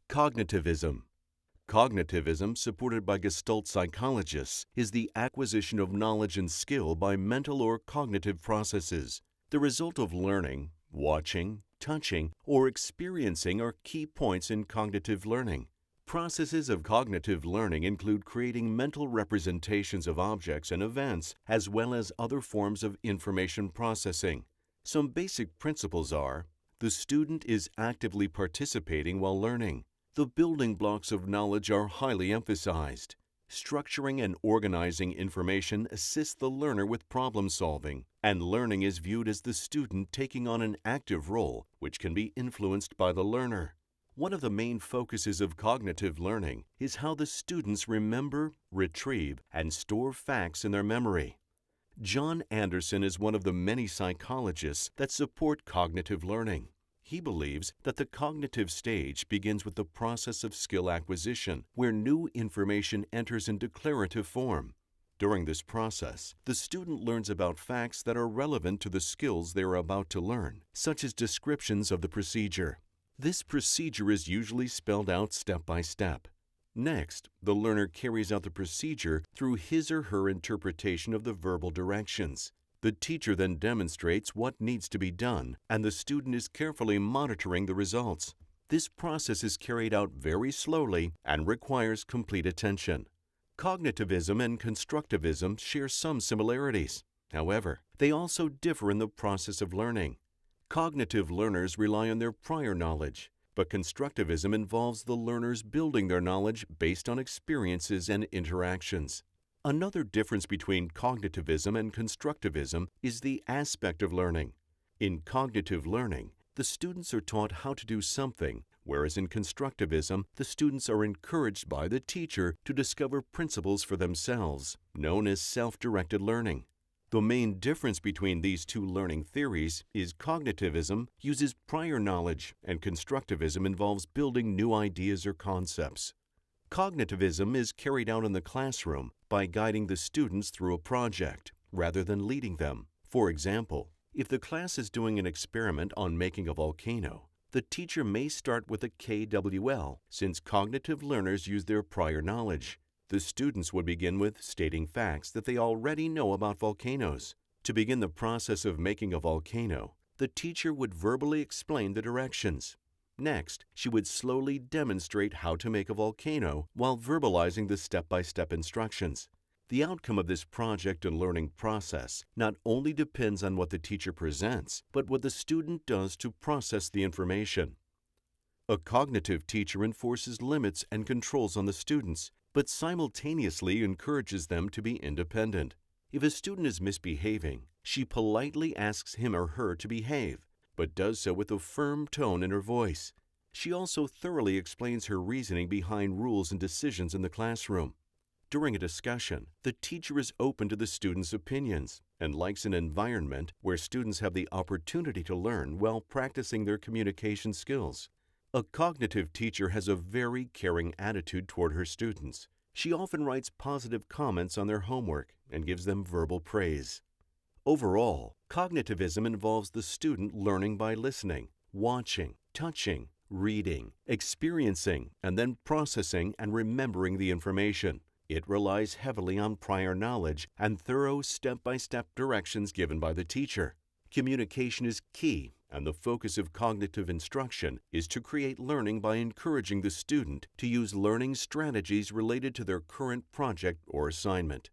Cognitivism. Cognitivism, supported by Gestalt psychologists, is the acquisition of knowledge and skill by mental or cognitive processes. The result of learning, watching, touching, or experiencing are key points in cognitive learning. Processes of cognitive learning include creating mental representations of objects and events, as well as other forms of information processing. Some basic principles are: the student is actively participating while learning. The building blocks of knowledge are highly emphasized. Structuring and organizing information assists the learner with problem solving, and learning is viewed as the student taking on an active role, which can be influenced by the learner. One of the main focuses of cognitive learning is how the students remember, retrieve, and store facts in their memory. John Anderson is one of the many psychologists that support cognitive learning. He believes that the cognitive stage begins with the process of skill acquisition, where new information enters in declarative form. During this process, the student learns about facts that are relevant to the skills they are about to learn, such as descriptions of the procedure. This procedure is usually spelled out step by step. Next, the learner carries out the procedure through his or her interpretation of the verbal directions. The teacher then demonstrates what needs to be done, and the student is carefully monitoring the results. This process is carried out very slowly and requires complete attention. Cognitivism and constructivism share some similarities. However, they also differ in the process of learning. Cognitive learners rely on their prior knowledge, but constructivism involves the learners building their knowledge based on experiences and interactions. Another difference between cognitivism and constructivism is the aspect of learning. In cognitive learning, the students are taught how to do something, whereas in constructivism, the students are encouraged by the teacher to discover principles for themselves, known as self-directed learning. The main difference between these two learning theories is cognitivism uses prior knowledge and constructivism involves building new ideas or concepts. Cognitivism is carried out in the classroom by guiding the students through a project, rather than leading them. For example, if the class is doing an experiment on making a volcano, the teacher may start with a KWL, since cognitive learners use their prior knowledge. The students would begin with stating facts that they already know about volcanoes. To begin the process of making a volcano, the teacher would verbally explain the directions. Next, she would slowly demonstrate how to make a volcano while verbalizing the step-by-step instructions. The outcome of this project and learning process not only depends on what the teacher presents, but what the student does to process the information. A cognitive teacher enforces limits and controls on the students, but simultaneously encourages them to be independent. If a student is misbehaving, she politely asks him or her to behave, but does so with a firm tone in her voice. She also thoroughly explains her reasoning behind rules and decisions in the classroom. During a discussion, the teacher is open to the students' opinions and likes an environment where students have the opportunity to learn while practicing their communication skills. A cognitive teacher has a very caring attitude toward her students. She often writes positive comments on their homework and gives them verbal praise. Overall, cognitivism involves the student learning by listening, watching, touching, reading, experiencing, and then processing and remembering the information. It relies heavily on prior knowledge and thorough step-by-step directions given by the teacher. Communication is key, and the focus of cognitive instruction is to create learning by encouraging the student to use learning strategies related to their current project or assignment.